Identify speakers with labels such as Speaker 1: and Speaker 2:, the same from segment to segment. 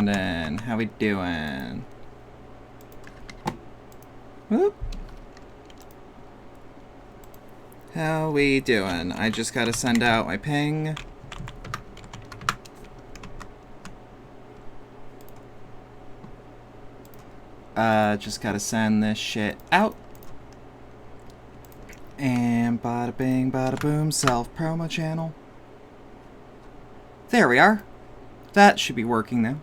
Speaker 1: responding? How we doing? Whoop. How we doing? I just gotta send out my ping. Just gotta send this shit out. And bada bing, bada boom, self-promo channel. There we are. That should be working now.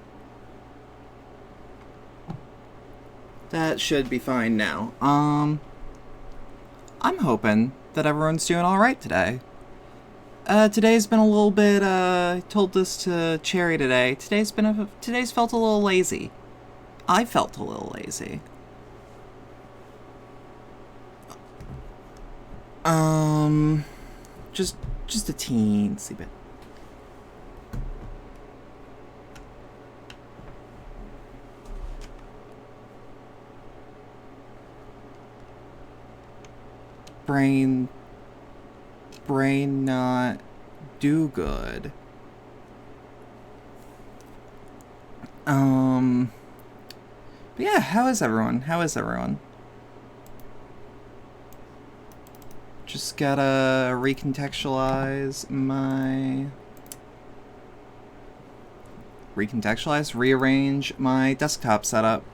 Speaker 1: That should be fine now. I'm hoping that everyone's doing alright today. Today's been a little bit, told this to Cherry today. Today's felt a little lazy. I felt a little lazy. Just a teensy bit. Brain not do good. But yeah, how is everyone? Just gotta recontextualize, rearrange my desktop setup.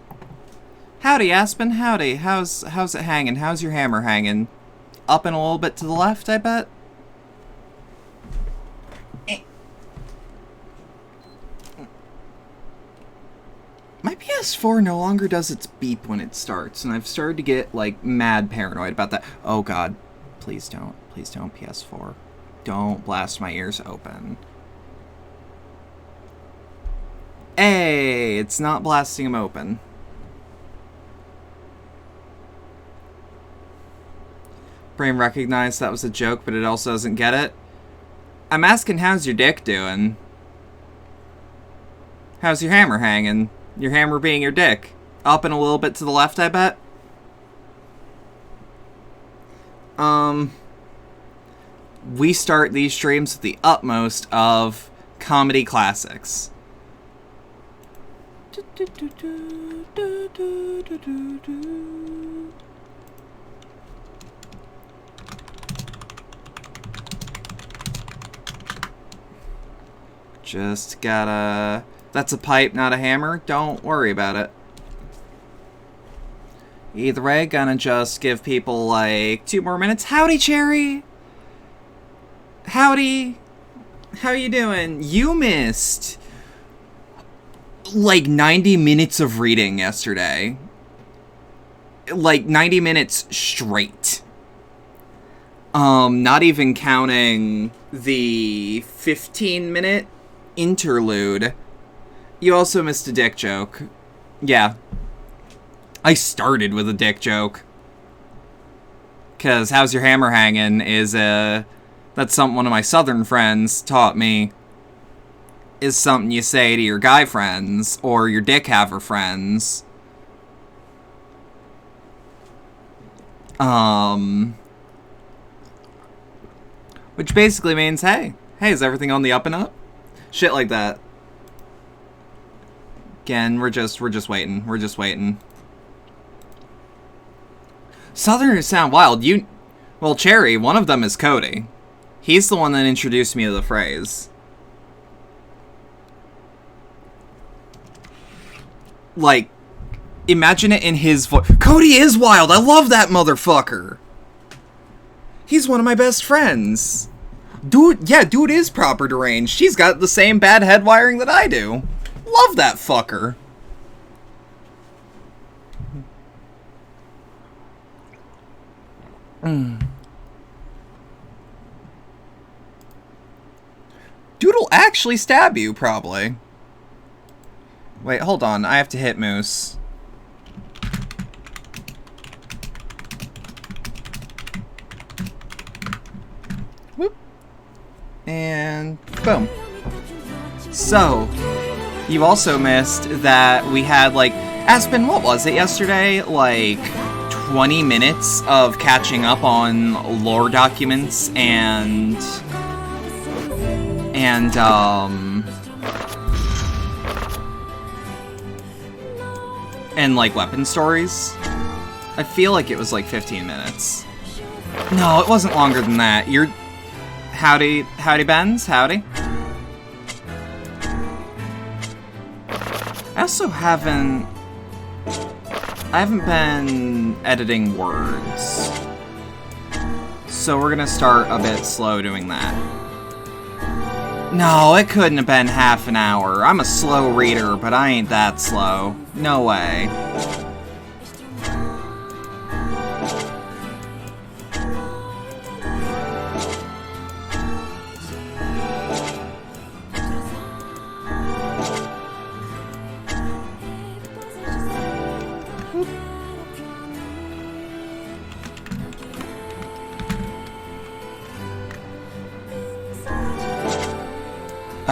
Speaker 1: Howdy, Aspen, howdy. How's it hanging? How's your hammer hanging? Up and a little bit to the left, I bet? My PS4 no longer does its beep when it starts, and I've started to get, like, mad paranoid about that. Oh god. Please don't, PS4. Don't blast my ears open. Hey, it's not blasting them open. Brain recognized that was a joke, but it also doesn't get it. I'm asking, how's your dick doing? How's your hammer hanging? Your hammer being your dick. Up and a little bit to the left, I bet? We start these streams with the utmost of comedy classics. Just gotta... That's a pipe, not a hammer. Don't worry about it. Either way, gonna just give people, like, 2 more minutes. Howdy, Cherry! Howdy! How you doing? You missed, like, 90 minutes of reading yesterday. Like, 90 minutes straight. Not even counting the 15-minute interlude. You also missed a dick joke. Yeah. I started with a dick joke. 'Cause how's your hammer hanging is, that's something one of my southern friends taught me. Is something you say to your guy friends, or your dick haver friends. Which basically means, hey, is everything on the up and up? Shit like that. Again, we're just waiting. Southerners sound wild. Well, Cherry, one of them is Cody. He's the one that introduced me to the phrase. Like, imagine it in his voice. Cody is wild! I love that motherfucker! He's one of my best friends. Dude is proper deranged. He's got the same bad head wiring that I do. Love that fucker. Dude'll actually stab you, probably. Wait, hold on. I have to hit Moose. Whoop. And boom. So, you also missed that we had, like, Aspen, what was it yesterday? Like, 20 minutes of catching up on lore documents and and like weapon stories. I feel like it was like 15 minutes. No, it wasn't longer than that. You're... Howdy, Benz, howdy. I also haven't been editing words. So we're gonna start a bit slow doing that. No, it couldn't have been half an hour. I'm a slow reader, but I ain't that slow. No way.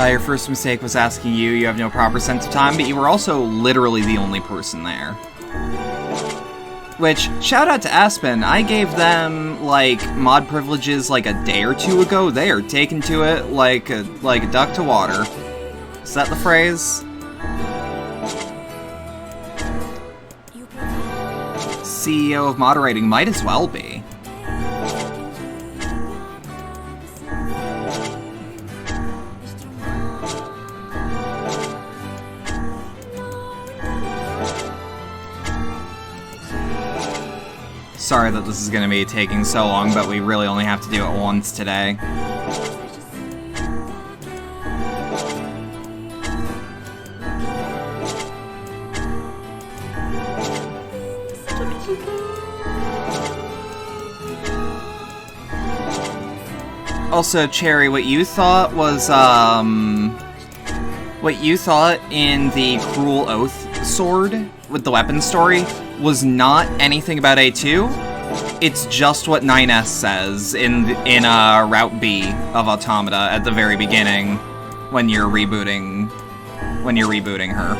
Speaker 1: Your first mistake was asking you. You have no proper sense of time, but you were also literally the only person there. Which, shout out to Aspen, I gave them, like, mod privileges like a day or two ago. They are taken to it like a duck to water. Is that the phrase? CEO of moderating might as well be. Sorry that this is going to be taking so long, but we really only have to do it once today. Also, Cherry, what you thought was, what you thought in the Cruel Oath sword with the weapon story was not anything about A2. It's just what 9S says in Route B of Automata at the very beginning when you're rebooting her.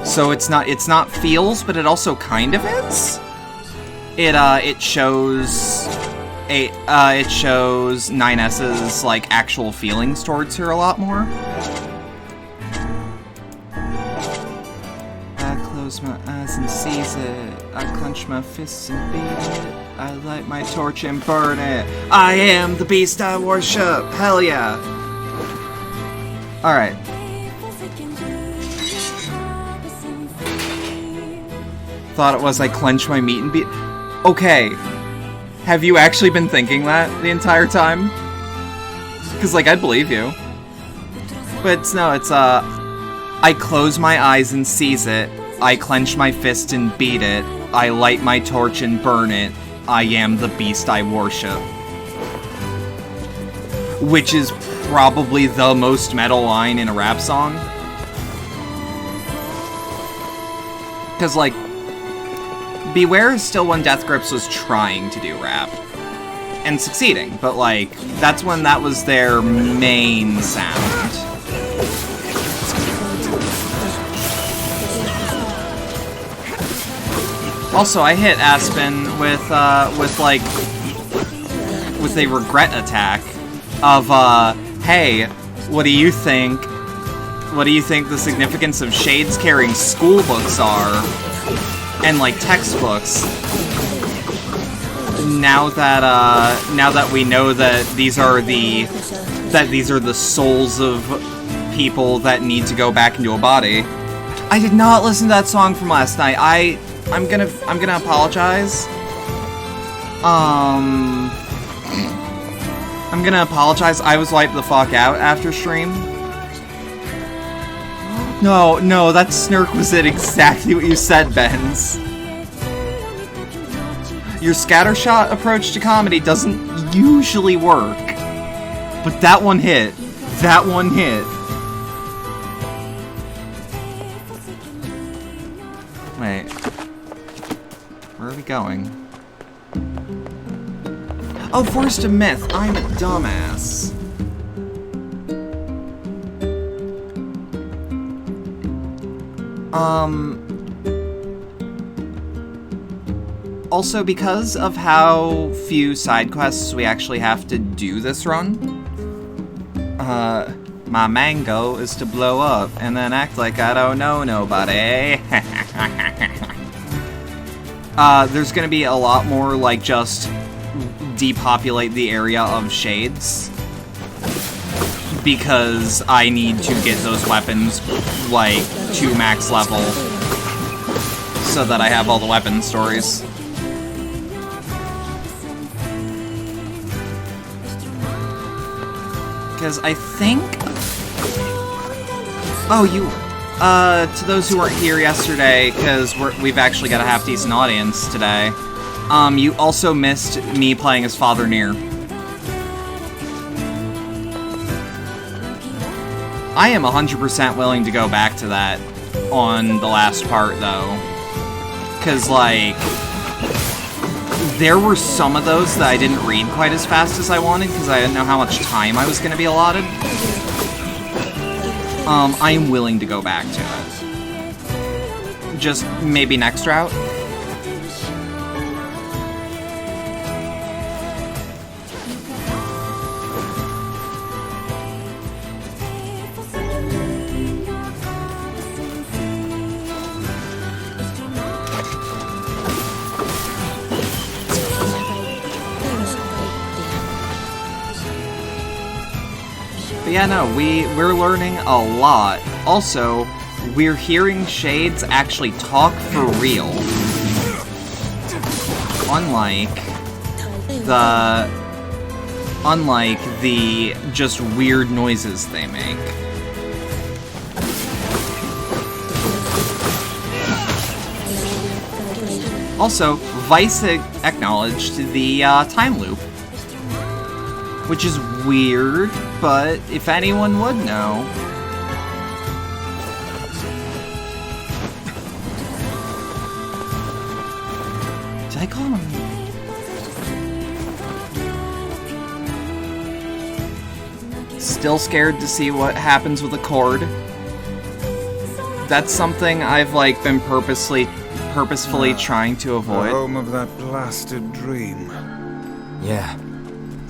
Speaker 1: So it's not feels, but it also kind of is. It shows 9S's like actual feelings towards her a lot more. I close my eyes and seize it. I clench my fists and beat it. I light my torch and burn it. I am the beast I worship. Hell yeah. Alright. Thought it was I clench my meat and beat. Okay. Have you actually been thinking that the entire time? Because, like, I'd believe you. But no, it's, I close my eyes and seize it. I clench my fist and beat it. I light my torch and burn it. I am the beast I worship. Which is probably the most metal line in a rap song. Because, like, Beware is still when Death Grips was trying to do rap. And succeeding, but like, that's when that was their main sound. Also, I hit Aspen with a regret attack of, hey, what do you think? What do you think the significance of shades carrying school books are? And like textbooks. Now that we know that these are the souls of people that need to go back into a body. I did not listen to that song from last night. I'm gonna apologize. I'm gonna apologize. I was wiped the fuck out after stream. No, that snark was it exactly what you said, Benz. Your scattershot approach to comedy doesn't usually work. But that one hit. That one hit. Wait. Where are we going? Oh, Forest of Myth. I'm a dumbass. Also, because of how few side quests we actually have to do this run, My mango is to blow up and then act like I don't know nobody. There's gonna be a lot more, like, just depopulate the area of shades. Because I need to get those weapons, like, to max level. So that I have all the weapon stories. Because I think... Oh, to those who weren't here yesterday, because we've actually got a half-decent audience today, you also missed me playing as Father Nier. I am 100% willing to go back to that on the last part, though. Because, like, there were some of those that I didn't read quite as fast as I wanted, because I didn't know how much time I was going to be allotted. I am willing to go back to it. Just maybe next route. But yeah, no, we're learning a lot. Also, we're hearing shades actually talk for real. Unlike the just weird noises they make. Also, Vice acknowledged the time loop. Which is weird, but if anyone would know. Did I call him? Still scared to see what happens with the cord. That's something I've, like, been purposefully trying to avoid.
Speaker 2: The home of that blasted dream.
Speaker 3: Yeah.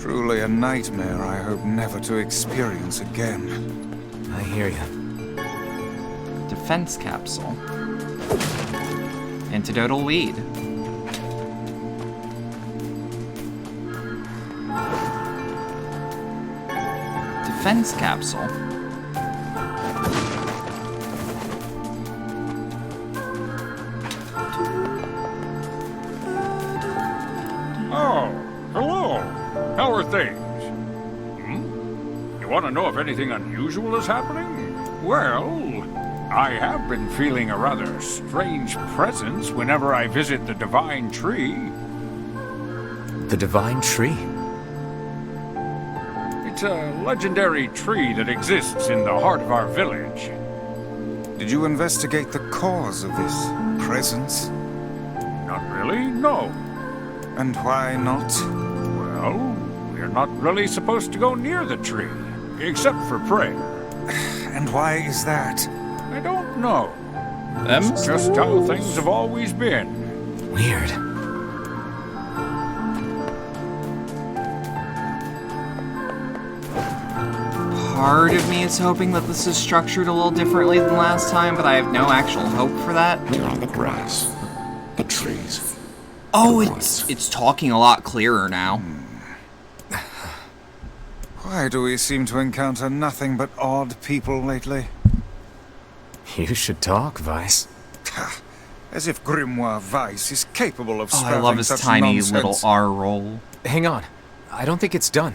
Speaker 2: Truly a nightmare I hope never to experience again.
Speaker 3: I hear you.
Speaker 1: Defense capsule. Antidotal weed. Defense capsule.
Speaker 4: Oh, hello. How are things? You want to know if anything unusual is happening? Well, I have been feeling a rather strange presence whenever I visit the Divine Tree.
Speaker 3: The Divine Tree?
Speaker 4: It's a legendary tree that exists in the heart of our village.
Speaker 2: Did you investigate the cause of this presence?
Speaker 4: Not really, no.
Speaker 2: And why not?
Speaker 4: Well, we're not really supposed to go near the tree, except for prayer.
Speaker 2: And why is that?
Speaker 4: I don't know.
Speaker 1: Them's
Speaker 4: It's just how things have always been.
Speaker 3: Weird.
Speaker 1: Part of me is hoping that this is structured a little differently than last time, but I have no actual hope for that.
Speaker 5: Beyond the grass, the trees.
Speaker 1: Oh, it's talking a lot clearer now.
Speaker 2: Why do we seem to encounter nothing but odd people lately?
Speaker 3: You should talk, Vice.
Speaker 2: As if Grimoire Vice is capable of
Speaker 1: Oh,
Speaker 2: spouting
Speaker 1: I love his
Speaker 2: such
Speaker 1: tiny
Speaker 2: nonsense.
Speaker 1: little R roll.
Speaker 3: Hang on. I don't think it's done.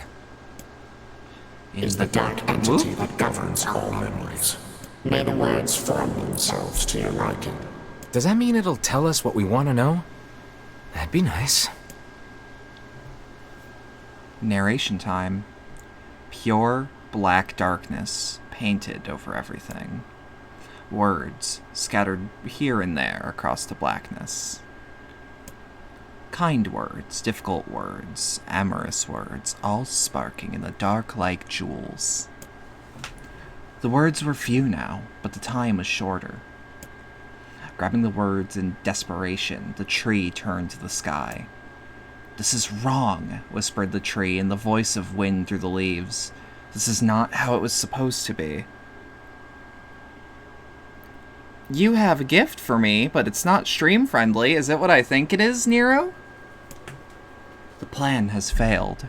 Speaker 5: Is the dark entity that governs all memories. May the words form themselves to your liking.
Speaker 3: Does that mean it'll tell us what we want to know? That'd be nice.
Speaker 1: Narration time. Pure black darkness painted over everything. Words scattered here and there across the blackness. Kind words, difficult words, amorous words, all sparking in the dark like jewels. The words were few now, but the time was shorter. Grabbing the words in desperation, the tree turned to the sky. "This is wrong," whispered the tree in the voice of wind through the leaves. This is not how it was supposed to be. You have a gift for me, but it's not stream-friendly. Is it what I think it is, Nero? The plan has failed.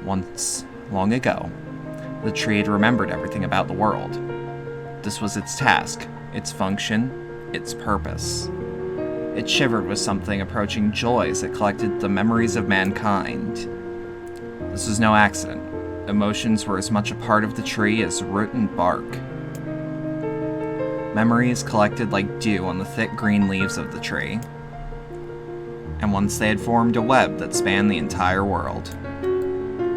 Speaker 1: Once, long ago, the tree had remembered everything about the world. This was its task, its function, its purpose. It shivered with something approaching joy as it collected the memories of mankind. This was no accident. Emotions were as much a part of the tree as root and bark. Memories collected like dew on the thick green leaves of the tree. And once they had formed a web that spanned the entire world.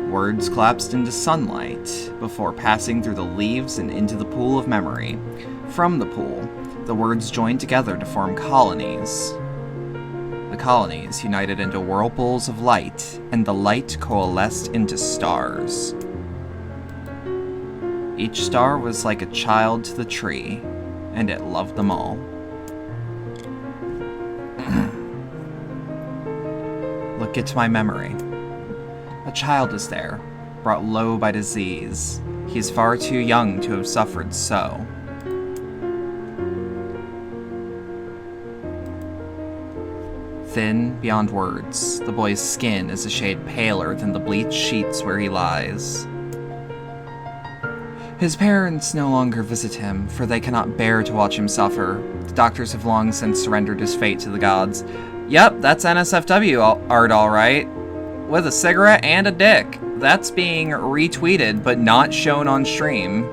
Speaker 1: Words collapsed into sunlight before passing through the leaves and into the pool of memory. From the pool, the words joined together to form colonies. The colonies united into whirlpools of light, and the light coalesced into stars. Each star was like a child to the tree, and it loved them all. Look into my memory. A child is there, brought low by disease. He is far too young to have suffered so. Thin beyond words, the boy's skin is a shade paler than the bleached sheets where he lies. His parents no longer visit him, for they cannot bear to watch him suffer. The doctors have long since surrendered his fate to the gods. Yep, that's NSFW art alright. With a cigarette and a dick. That's being retweeted, but not shown on stream.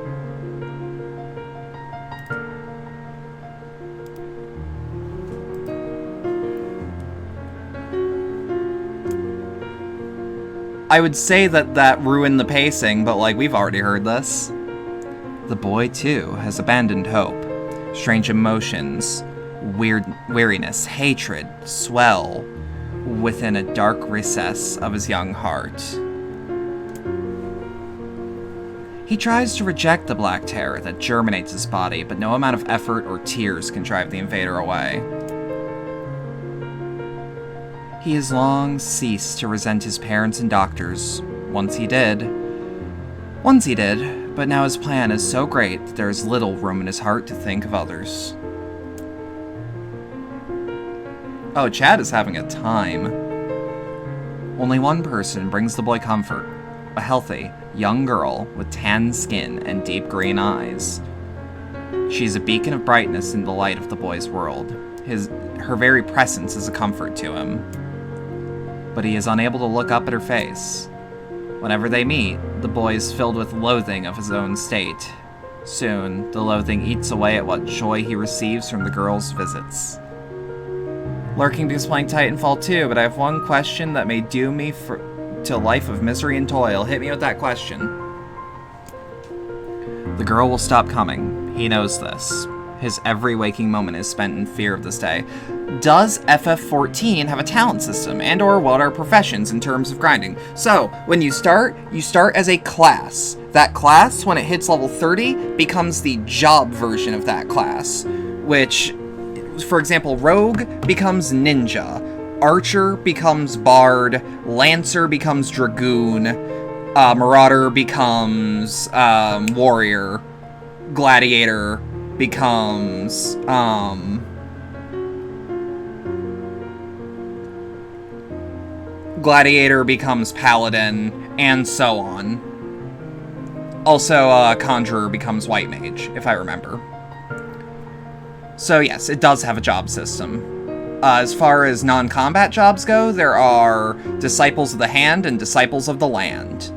Speaker 1: I would say that ruined the pacing, but like, we've already heard this. The boy, too, has abandoned hope. Strange emotions, weariness, hatred swell within a dark recess of his young heart. He tries to reject the black terror that germinates his body, but no amount of effort or tears can drive the invader away. He has long ceased to resent his parents and doctors. Once he did, but now his plan is so great that there is little room in his heart to think of others. Oh, Chad is having a time. Only one person brings the boy comfort. A healthy, young girl with tan skin and deep green eyes. She is a beacon of brightness in the light of the boy's world. Her very presence is a comfort to him. But he is unable to look up at her face. Whenever they meet, the boy is filled with loathing of his own state. Soon, the loathing eats away at what joy he receives from the girl's visits. Lurking because playing Titanfall 2, but I have one question that may doom me to a life of misery and toil. Hit me with that question. The girl will stop coming. He knows this. His every waking moment is spent in fear of this day. Does FF14 have a talent system, and or what are professions in terms of grinding? So, when you start as a class. That class, when it hits level 30, becomes the job version of that class. Which, for example, Rogue becomes Ninja. Archer becomes Bard. Lancer becomes Dragoon. Marauder becomes Warrior. Gladiator becomes Paladin, and so on. Also, Conjurer becomes White Mage, if I remember. So yes, it does have a job system. As far as non-combat jobs go, there are Disciples of the Hand and Disciples of the Land.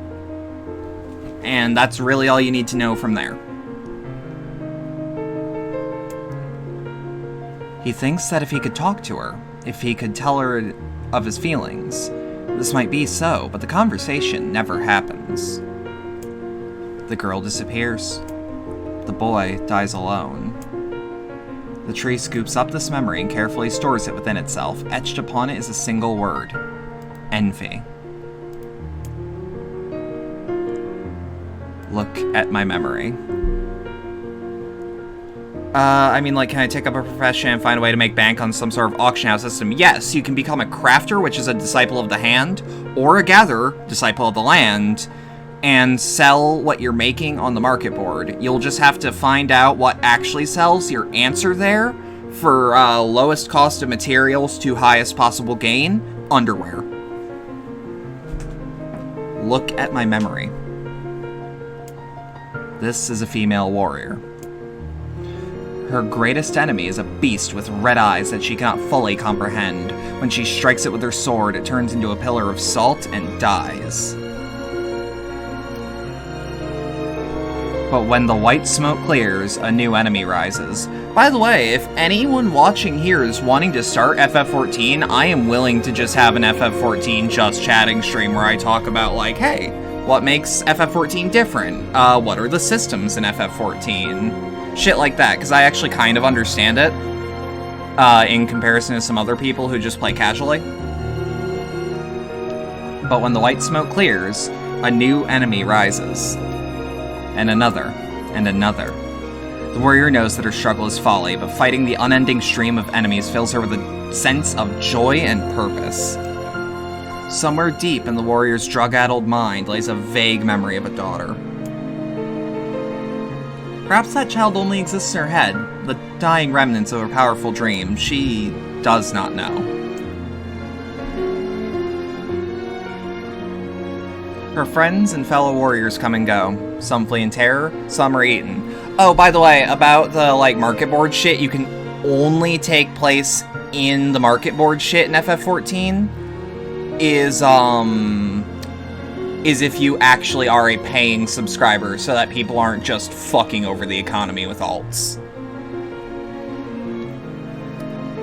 Speaker 1: And that's really all you need to know from there. He thinks that if he could talk to her, if he could tell her of his feelings, this might be so, but the conversation never happens. The girl disappears. The boy dies alone. The tree scoops up this memory and carefully stores it within itself. Etched upon it is a single word: envy. Look at my memory. I mean, like, can I take up a profession and find a way to make bank on some sort of auction house system? Yes, you can become a crafter, which is a disciple of the hand, or a gatherer, disciple of the land, and sell what you're making on the market board. You'll just have to find out what actually sells, your answer there, for lowest cost of materials to highest possible gain, underwear. Look at my memory. This is a female warrior. Her greatest enemy is a beast with red eyes that she cannot fully comprehend. When she strikes it with her sword, it turns into a pillar of salt and dies. But when the white smoke clears, a new enemy rises. By the way, if anyone watching here is wanting to start FF14, I am willing to just have an FF14 just chatting stream where I talk about, like, hey, what makes FF14 different? What are the systems in FF14? Shit like that, because I actually kind of understand it, in comparison to some other people who just play casually. But when the white smoke clears, a new enemy rises. And another, and another. The warrior knows that her struggle is folly, but fighting the unending stream of enemies fills her with a sense of joy and purpose. Somewhere deep in the warrior's drug-addled mind lays a vague memory of a daughter. Perhaps that child only exists in her head, the dying remnants of a powerful dream. She does not know. Her friends and fellow warriors come and go. Some flee in terror, some are eaten. Oh, by the way, about the, like, market board shit, you can only take place in the market board shit in FF14 is if you actually are a paying subscriber, so that people aren't just fucking over the economy with alts.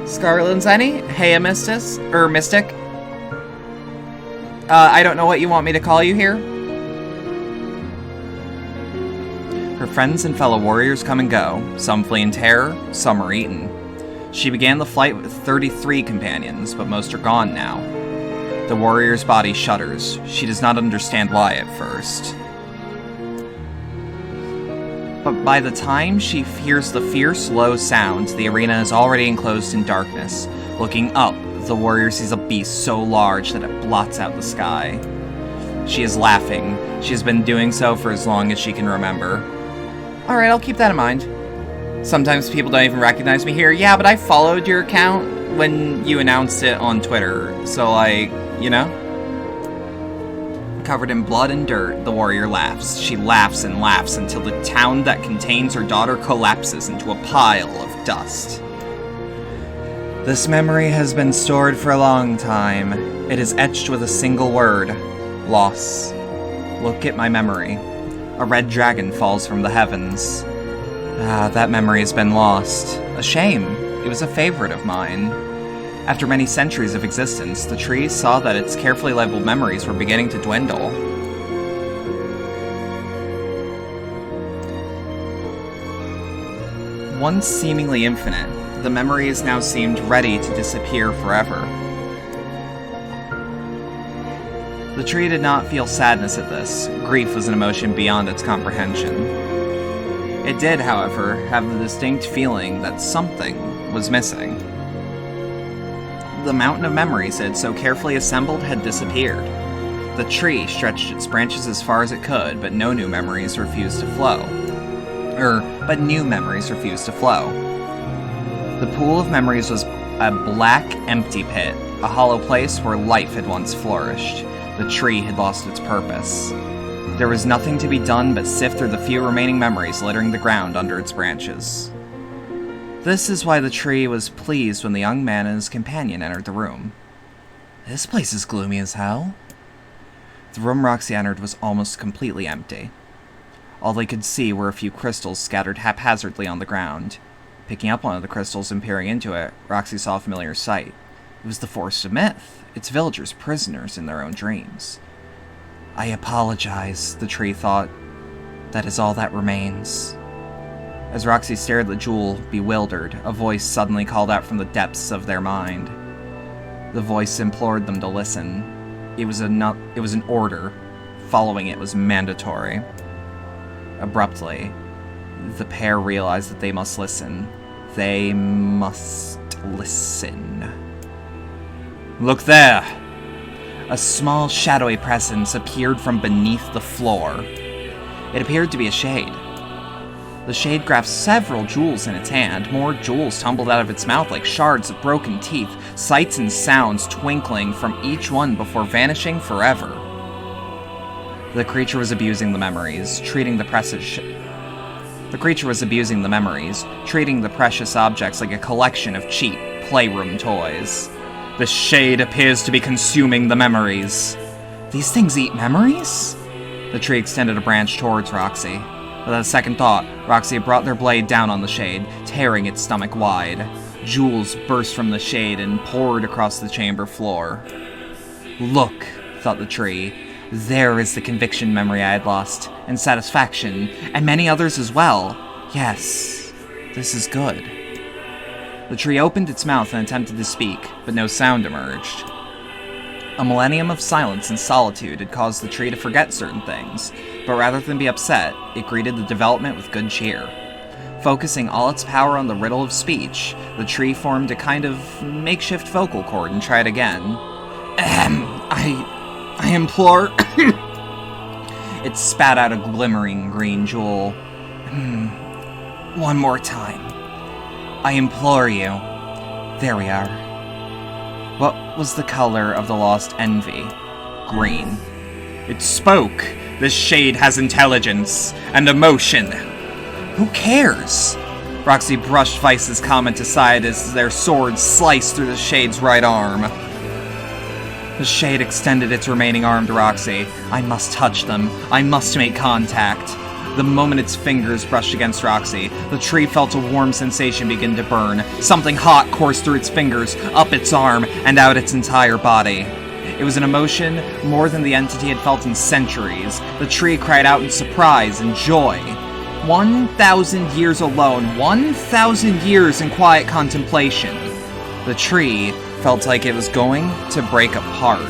Speaker 1: Scarlet and Zenny? Hey, Mystic? I don't know what you want me to call you here. Her friends and fellow warriors come and go. Some flee in terror, some are eaten. She began the flight with 33 companions, but most are gone now. The warrior's body shudders. She does not understand why at first. But by the time she hears the fierce, low sounds, the arena is already enclosed in darkness. Looking up, the warrior sees a beast so large that it blots out the sky. She is laughing. She has been doing so for as long as she can remember. Alright, I'll keep that in mind. Sometimes people don't even recognize me here. Yeah, but I followed your account when you announced it on Twitter, so, like, you know? Covered in blood and dirt, the warrior laughs. She laughs and laughs until the town that contains her daughter collapses into a pile of dust. This memory has been stored for a long time. It is etched with a single word: loss. Look at my memory. A red dragon falls from the heavens. Ah, that memory has been lost. A shame. It was a favorite of mine. After many centuries of existence, the tree saw that its carefully labeled memories were beginning to dwindle. Once seemingly infinite, the memories now seemed ready to disappear forever. The tree did not feel sadness at this. Grief was an emotion beyond its comprehension. It did, however, have the distinct feeling that something was missing. The mountain of memories it had so carefully assembled had disappeared. The tree stretched its branches as far as it could, but no new memories refused to flow. But new memories refused to flow. The pool of memories was a black, empty pit, a hollow place where life had once flourished. The tree had lost its purpose. There was nothing to be done but sift through the few remaining memories littering the ground under its branches. This is why the tree was pleased when the young man and his companion entered the room. This place is gloomy as hell. The room Roxy entered was almost completely empty. All they could see were a few crystals scattered haphazardly on the ground. Picking up one of the crystals and peering into it, Roxy saw a familiar sight. It was the Forest of Myth, its villagers prisoners in their own dreams. I apologize, the tree thought. That is all that remains. As Roxy stared at the jewel, bewildered, a voice suddenly called out from the depths of their mind. The voice implored them to listen. It was an order. Following it was mandatory. Abruptly, The pair realized that they must listen. They must listen. Look there! A small, shadowy presence appeared from beneath the floor. It appeared to be a shade. The shade grasped several jewels in its hand. More jewels tumbled out of its mouth like shards of broken teeth, sights and sounds twinkling from each one before vanishing forever. The creature was abusing the memories, treating the precious objects like a collection of cheap playroom toys. The shade appears to be consuming the memories. These things eat memories? The tree extended a branch towards Roxy. Without a second thought, Roxy brought their blade down on the shade, tearing its stomach wide. Jewels burst from the shade and poured across the chamber floor. Look, thought the tree. There is the conviction memory I had lost, and satisfaction, and many others as well. Yes, this is good. The tree opened its mouth and attempted to speak, but no sound emerged. A millennium of silence and solitude had caused the tree to forget certain things, but rather than be upset, it greeted the development with good cheer. Focusing all its power on the riddle of speech, the tree formed a kind of makeshift vocal cord and tried again. I implore... It spat out a glimmering green jewel. One more time. I implore you. There we are. What was the color of the lost envy? Green. It spoke. This shade has intelligence and emotion. Who cares? Roxy brushed Vice's comment aside as their swords sliced through the shade's right arm. The shade extended its remaining arm to Roxy. I must touch them. I must make contact. The moment its fingers brushed against Roxy, the tree felt a warm sensation begin to burn. Something hot coursed through its fingers, up its arm, and out its entire body. It was an emotion more than the entity had felt in centuries. The tree cried out in surprise and joy. 1,000 years alone, 1,000 years in quiet contemplation. The tree felt like it was going to break apart.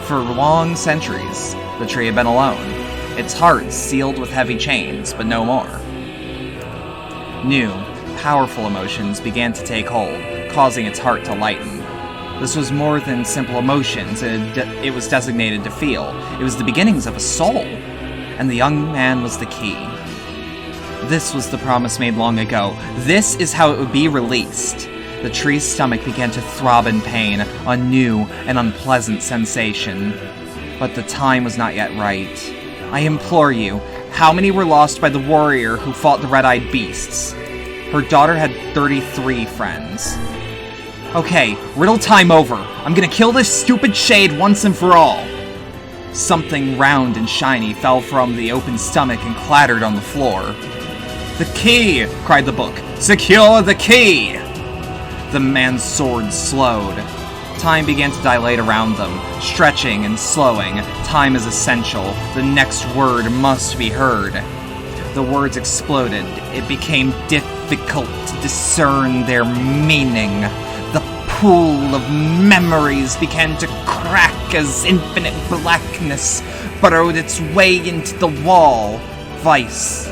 Speaker 1: For long centuries, the tree had been alone, its heart sealed with heavy chains, but no more. New, powerful emotions began to take hold, causing its heart to lighten. This was more than simple emotions it was designated to feel. It was the beginnings of a soul, and the young man was the key. This was the promise made long ago. This is how it would be released. The tree's stomach began to throb in pain, a new and unpleasant sensation. But the time was not yet right. I implore you, how many were lost by the warrior who fought the red-eyed beasts? Her daughter had 33 friends. Okay, riddle time over. I'm gonna kill this stupid shade once and for all. Something round and shiny fell from the open stomach and clattered on the floor. The key! Cried the book. Secure the key! The man's sword slowed. Time began to dilate around them, stretching and slowing. Time is essential. The next word must be heard. The words exploded. It became difficult to discern their meaning. The pool of memories began to crack as infinite blackness burrowed its way into the wall. Vice.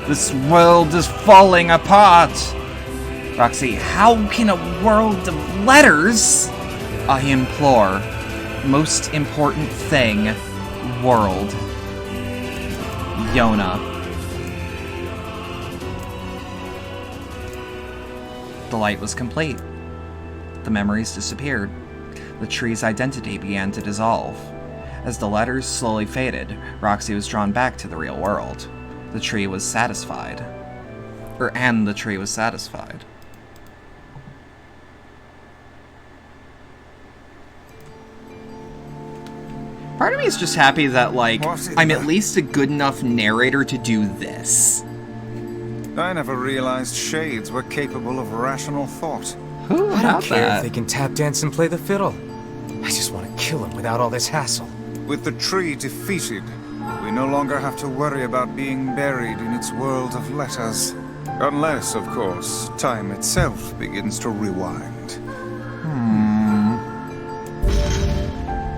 Speaker 1: This world is falling apart. Roxy, how can a world of letters? I implore. Most important thing. World. Yona. The light was complete. The memories disappeared. The tree's identity began to dissolve. As the letters slowly faded, Roxy was drawn back to the real world. The tree was satisfied. And the tree was satisfied. Part of me is just happy that, like, I'm at least a good enough narrator to do this.
Speaker 2: I never realized shades were capable of rational thought.
Speaker 1: Who
Speaker 3: I don't care
Speaker 1: that?
Speaker 3: if they can tap dance and play the fiddle. I just want to kill him without all this hassle.
Speaker 2: With the tree defeated, we no longer have to worry about being buried in its world of letters. Unless, of course, time itself begins to rewind.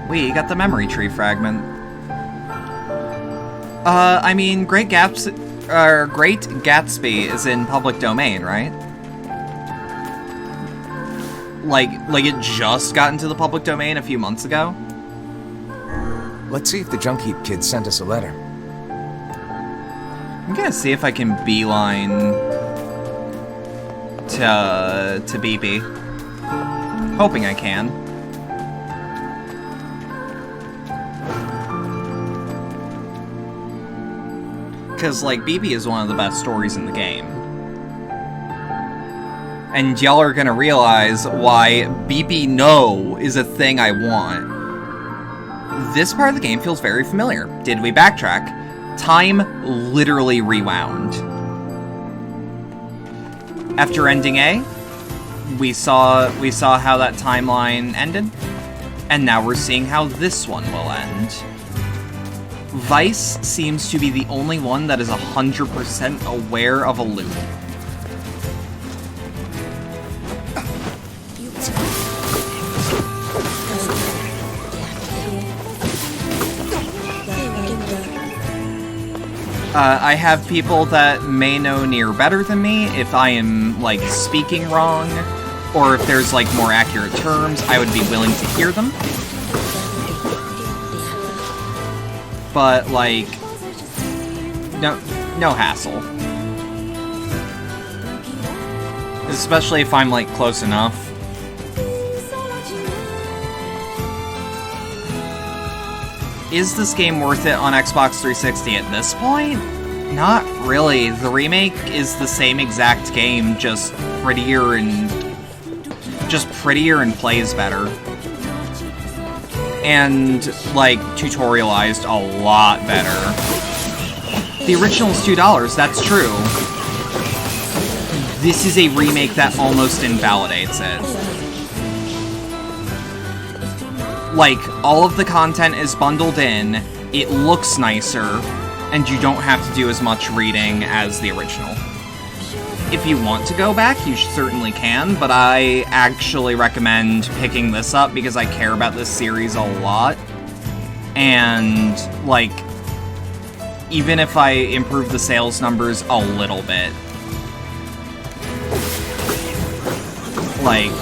Speaker 1: We got the memory tree fragment. I mean, Great Gatsby Great Gatsby is in public domain, right? Like it just got into the public domain a few months ago?
Speaker 3: Let's see if the Junk Heap kid sent us a letter.
Speaker 1: I'm gonna see if I can beeline to BB. Hoping I can. Because, like, BB is one of the best stories in the game. And y'all are gonna realize why BB No is a thing I want. This part of the game feels very familiar. Did we backtrack? Time literally rewound. After ending A, we saw how that timeline ended, and now we're seeing how this one will end. Vice seems to be the only one that is 100% aware of a loop. I have people that may know Nier better than me. If I am, like, speaking wrong, or if there's, like, more accurate terms, I would be willing to hear them. But, like, no hassle. Especially if I'm, like, close enough. Is this game worth it on Xbox 360 at this point? Not really. The remake is the same exact game, just prettier and plays better. And, like, tutorialized a lot better. The original is $2, that's true. This is a remake that almost invalidates it. Like, all of the content is bundled in, it looks nicer, and you don't have to do as much reading as the original. If you want to go back, you certainly can, but I actually recommend picking this up because I care about this series a lot. And, like, even if I improve the sales numbers a little bit, like,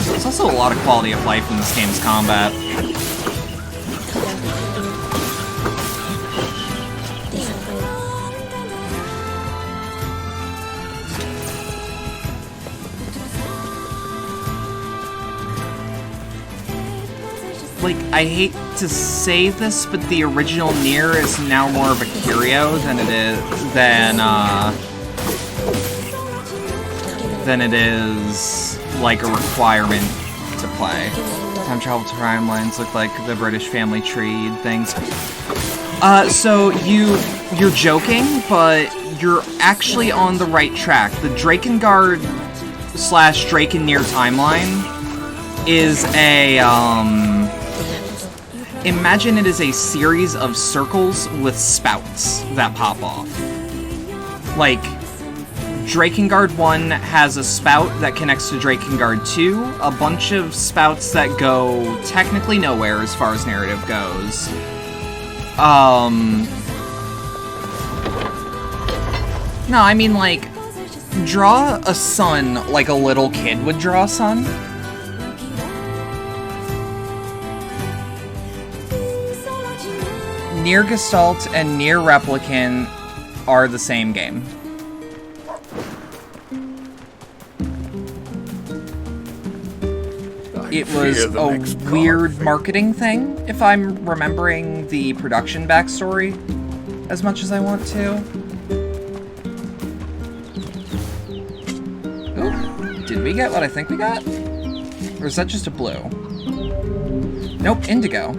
Speaker 1: there's also a lot of quality of life in this game's combat. Like, I hate to say this, but the original Nier is now more of a curio than it is like a requirement to play. Time travel timelines look like the British family tree things. So you're joking, but you're actually on the right track. The Drakengard / Drake and Nier timeline is a, imagine it is a series of circles with spouts that pop off. Like, Drakengard 1 has a spout that connects to Drakengard 2, a bunch of spouts that go technically nowhere as far as narrative goes. No, I mean, like, draw a sun like a little kid would draw a sun. Nier Gestalt and Nier Replicant are the same game. It was a weird marketing thing, if I'm remembering the production backstory as much as I want to. Ooh, did we get what I think we got? Or is that just a blue? Nope, indigo.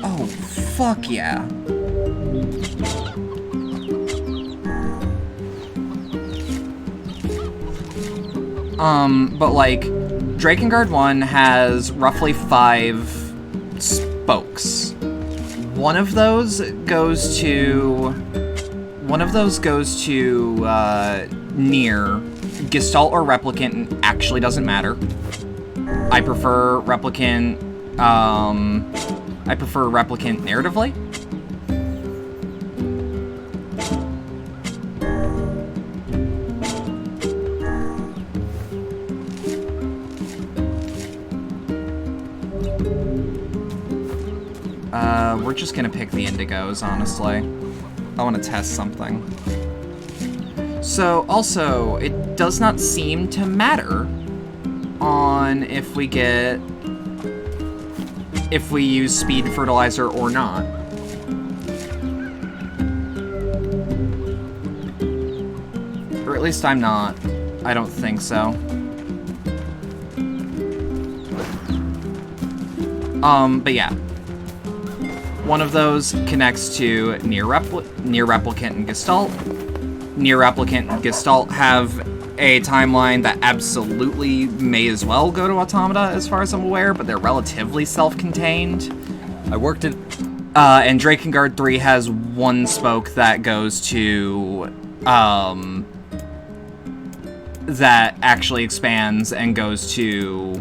Speaker 1: Oh, fuck yeah. But like, Drakengard 1 has roughly 5 spokes. One of those goes to Nier. Gestalt or Replicant actually doesn't matter. I prefer Replicant I prefer Replicant narratively. We're just gonna pick the Indigos, honestly. I want to test something. So, also, it does not seem to matter on if we use speed fertilizer or not. Or at least I'm not. I don't think so. But yeah. One of those connects to Nier Replicant and Gestalt. Nier Replicant and Gestalt have a timeline that absolutely may as well go to Automata, as far as I'm aware, but they're relatively self-contained.
Speaker 3: I worked it.
Speaker 1: And Drakengard 3 has one spoke that goes to, that actually expands and goes to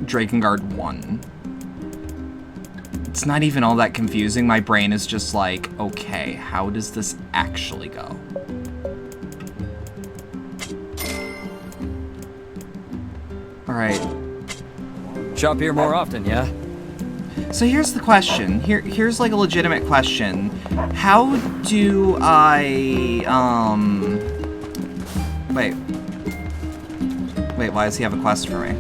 Speaker 1: Drakengard 1. It's not even all that confusing. My brain is just like, okay, how does this actually go? Alright.
Speaker 3: Shop here more often, yeah?
Speaker 1: So here's the question. Here's like a legitimate question. How do I, Wait, why does he have a quest for me?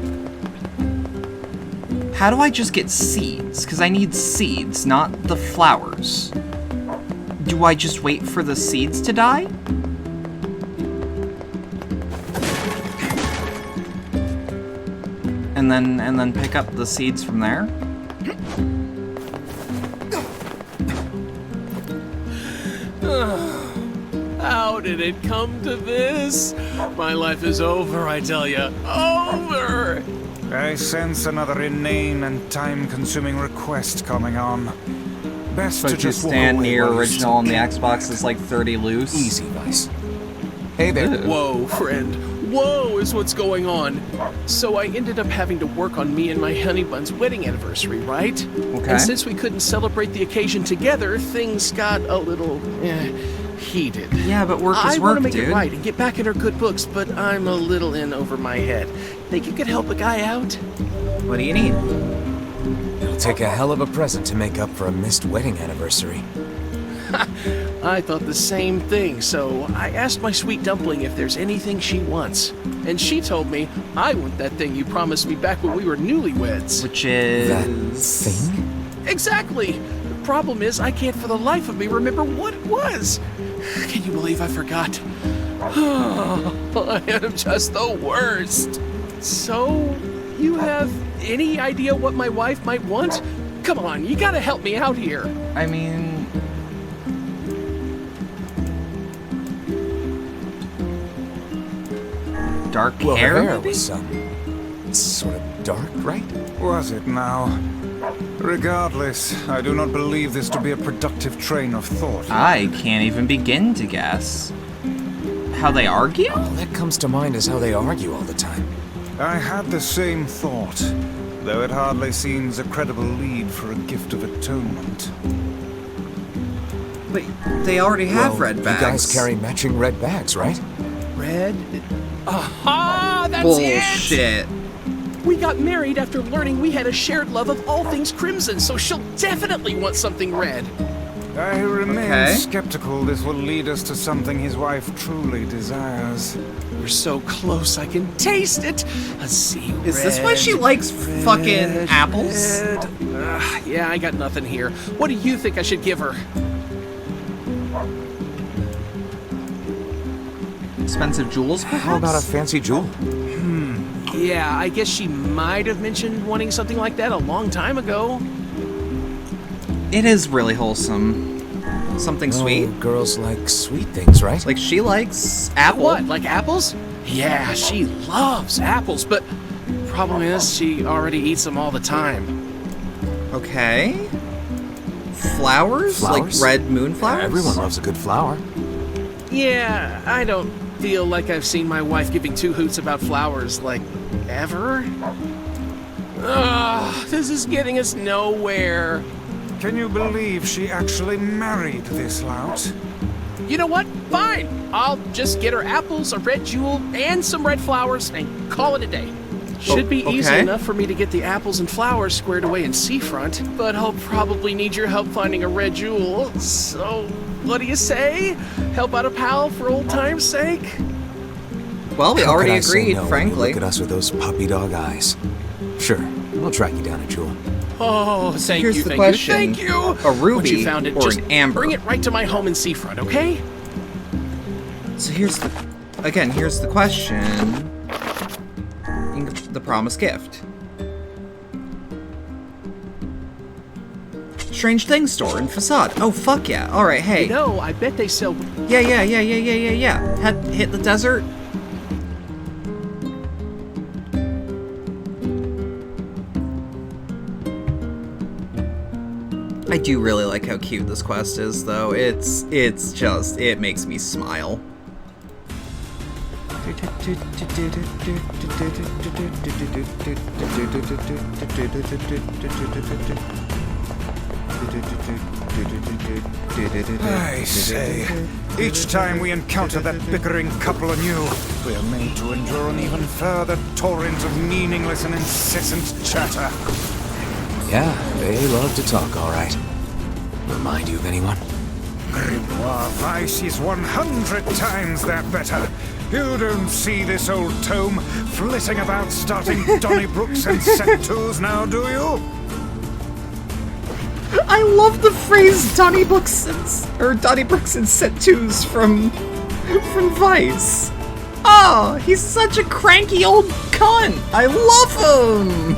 Speaker 1: How do I just get seeds? Because I need seeds, not the flowers. Do I just wait for the seeds to die? And then pick up the seeds from there?
Speaker 6: How did it come to this? My life is over, I tell ya. Over!
Speaker 2: I sense another inane and time-consuming request coming on. Best
Speaker 1: So
Speaker 2: to
Speaker 1: to
Speaker 2: just walk
Speaker 1: stand
Speaker 2: away
Speaker 1: near
Speaker 2: while you
Speaker 1: original on the
Speaker 2: still
Speaker 1: Xbox is like 30 loose.
Speaker 3: Easy, Vice. Hey there.
Speaker 6: Whoa, friend. Whoa is what's going on. So I ended up having to work on me and my honey bun's wedding anniversary, right?
Speaker 1: Okay.
Speaker 6: And since we couldn't celebrate the occasion together, things got a little, heated.
Speaker 1: Yeah, but work is
Speaker 6: I
Speaker 1: work,
Speaker 6: want to make
Speaker 1: dude.
Speaker 6: it right and get back in her good books, but I'm a little in over my head. Think you could help a guy out?
Speaker 1: What do you need?
Speaker 3: It'll take a hell of a present to make up for a missed wedding anniversary.
Speaker 6: I thought the same thing, so I asked my sweet dumpling if there's anything she wants. And she told me I want that thing you promised me back when we were newlyweds.
Speaker 1: Which is...
Speaker 3: That thing?
Speaker 6: Exactly! The problem is I can't for the life of me remember what it was. Can you believe I forgot? I am just the worst. So, you have any idea what my wife might want? Come on, you gotta help me out here.
Speaker 1: I mean... Dark
Speaker 3: Well,
Speaker 1: hair,
Speaker 3: her hair
Speaker 1: maybe?
Speaker 3: was sort of dark, right?
Speaker 2: Was it now? Regardless, I do not believe this to be a productive train of thought.
Speaker 1: I can't even begin to guess. How they argue?
Speaker 3: All that comes to mind is how they argue all the time.
Speaker 2: I had the same thought, though it hardly seems a credible lead for a gift of atonement.
Speaker 1: But they already have
Speaker 3: Well,
Speaker 1: red bags.
Speaker 3: You guys carry matching red bags, right?
Speaker 6: Red? Aha! That's it!
Speaker 1: Bullshit.
Speaker 6: We got married after learning we had a shared love of all things crimson, so she'll definitely want something red.
Speaker 2: I remain
Speaker 1: Okay.
Speaker 2: skeptical this will lead us to something his wife truly desires.
Speaker 6: We're so close, I can taste it. Let's see.
Speaker 1: Is this why she likes fucking apples?
Speaker 6: Red. Yeah, I got nothing here. What do you think I should give her?
Speaker 1: Expensive jewels, perhaps?
Speaker 3: How about a fancy jewel?
Speaker 6: Yeah, I guess she might have mentioned wanting something like that a long time ago.
Speaker 1: It is really wholesome. Something sweet.
Speaker 3: Oh, girls like sweet things, right?
Speaker 1: Like, she likes apple.
Speaker 6: What, like apples? Yeah, she loves apples, but problem is she already eats them all the time.
Speaker 1: Okay. Flowers?
Speaker 3: Flowers?
Speaker 1: Like red moonflowers?
Speaker 3: Everyone loves a good flower.
Speaker 6: Yeah, I don't feel like I've seen my wife giving two hoots about flowers, like, ever. Ugh, this is getting us nowhere.
Speaker 2: Can you believe she actually married this lout?
Speaker 6: You know what? Fine. I'll just get her apples, a red jewel, and some red flowers, and call it a day. Should be easy
Speaker 1: okay.
Speaker 6: enough for me to get the apples and flowers squared away in Seafront, but I'll probably need your help finding a red jewel. So, what do you say? Help out a pal for old time's sake?
Speaker 1: Well, we
Speaker 3: How
Speaker 1: already
Speaker 3: could I say
Speaker 1: agreed,
Speaker 3: no when you
Speaker 1: frankly.
Speaker 3: look at us with those puppy dog eyes. Sure, we'll track you down a jewel.
Speaker 6: Oh, thank
Speaker 1: Here's
Speaker 6: you,
Speaker 1: the
Speaker 6: thank
Speaker 1: question.
Speaker 6: you, thank you!
Speaker 1: A ruby
Speaker 6: Once you found it,
Speaker 1: or
Speaker 6: just
Speaker 1: an amber?
Speaker 6: bring it right to my home in Seafront, okay?
Speaker 1: So here's the question. The promised gift. Strange Things store in Facade. Oh, fuck yeah. Alright, hey.
Speaker 6: You know, I bet they sell...
Speaker 1: Yeah. Hit the desert. I do really like how cute this quest is, though. It makes me smile.
Speaker 2: I say, each time we encounter that bickering couple anew, we are made to endure an even further torrent of meaningless and incessant chatter.
Speaker 3: Yeah, they love to talk, all right. Remind you of anyone?
Speaker 2: Grimoire Vice is 100 times that better. You don't see this old tome flitting about starting Donnybrooks and Set-Twos now, do you?
Speaker 1: I love the phrase Donnybrooks and Set-Twos from Vice. Oh, he's such a cranky old cunt. I love him.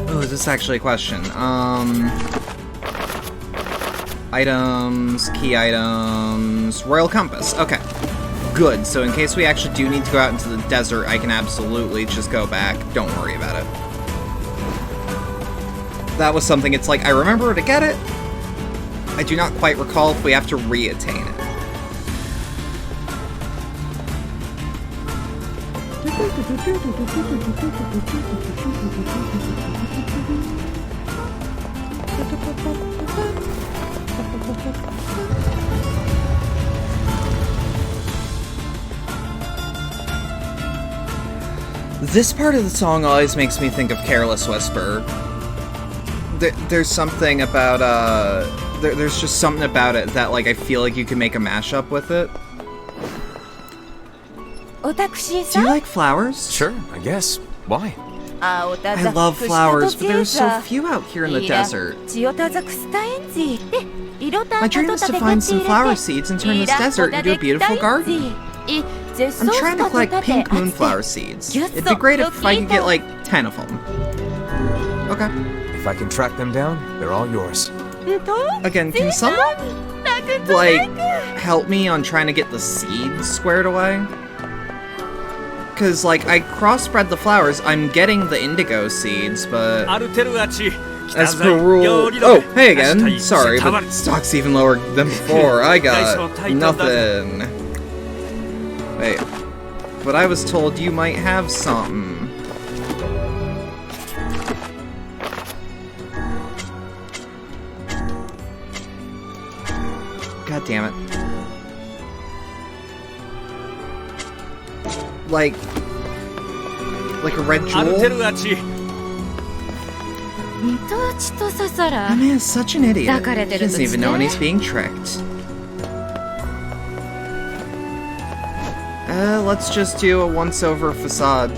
Speaker 1: Oh, is this actually a question? Items, key items, Royal Compass. Okay. Good, so in case we actually do need to go out into the desert, I can absolutely just go back. Don't worry about it. That was something, it's like, I remember where to get it. I do not quite recall if we have to re-attain it. This part of the song always makes me think of Careless Whisper. There's something about, there's just something about it that, like, I feel like you can make a mashup with it. Do you like flowers?
Speaker 3: Sure, I guess. Why?
Speaker 1: I love flowers, but there's so few out here in the desert. My dream is to find some flower seeds and turn this desert into a beautiful garden. I'm trying to collect pink moonflower seeds. It'd be great if I could get, like, 10 of them. Okay.
Speaker 3: If I can track them down, they're all yours.
Speaker 1: Again, can someone, like, help me on trying to get the seeds squared away? Because, like, I crossbred the flowers, I'm getting the indigo seeds, but as per rule... Oh, hey again! Sorry, but stock's even lower than before. I got nothing. Wait, but I was told you might have something. God damn it. Like a red jewel? That man is such an idiot. He doesn't even know when he's being tricked. Let's just do a once-over facade.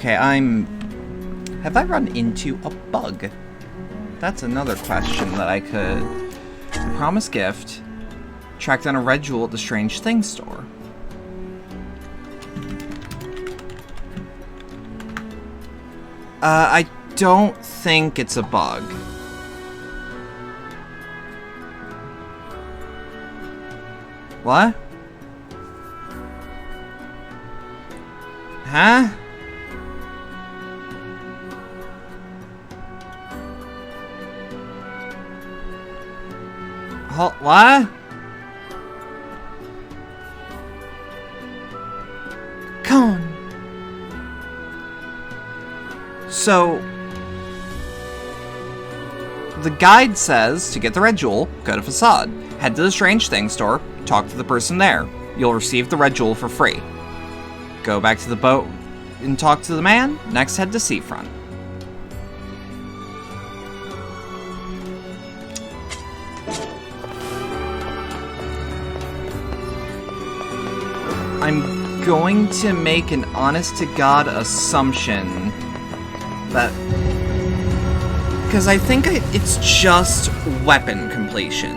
Speaker 1: Okay, have I run into a bug? That's another question that I could... Promise gift. Track down a red jewel at the Strange Things store. I don't think it's a bug. What? Huh? What? Come on. So, the guide says to get the red jewel, go to Facade. Head to the Strange Things store, talk to the person there. You'll receive the red jewel for free. Go back to the boat and talk to the man. Next, head to Seafront. I'm going to make an honest-to-God assumption that... Because I think it's just weapon completion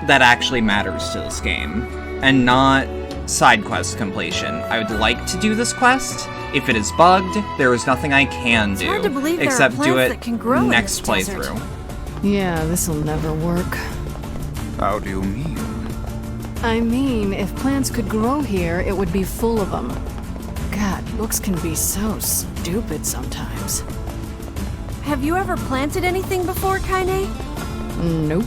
Speaker 1: that actually matters to this game, and not side quest completion. I would like to do this quest. If it is bugged, there is nothing I can do except do it next playthrough.
Speaker 7: Yeah, this'll never work.
Speaker 2: How do you mean?
Speaker 7: I mean, if plants could grow here, it would be full of them. God, books can be so stupid sometimes.
Speaker 8: Have you ever planted anything before, Kaine?
Speaker 7: Nope.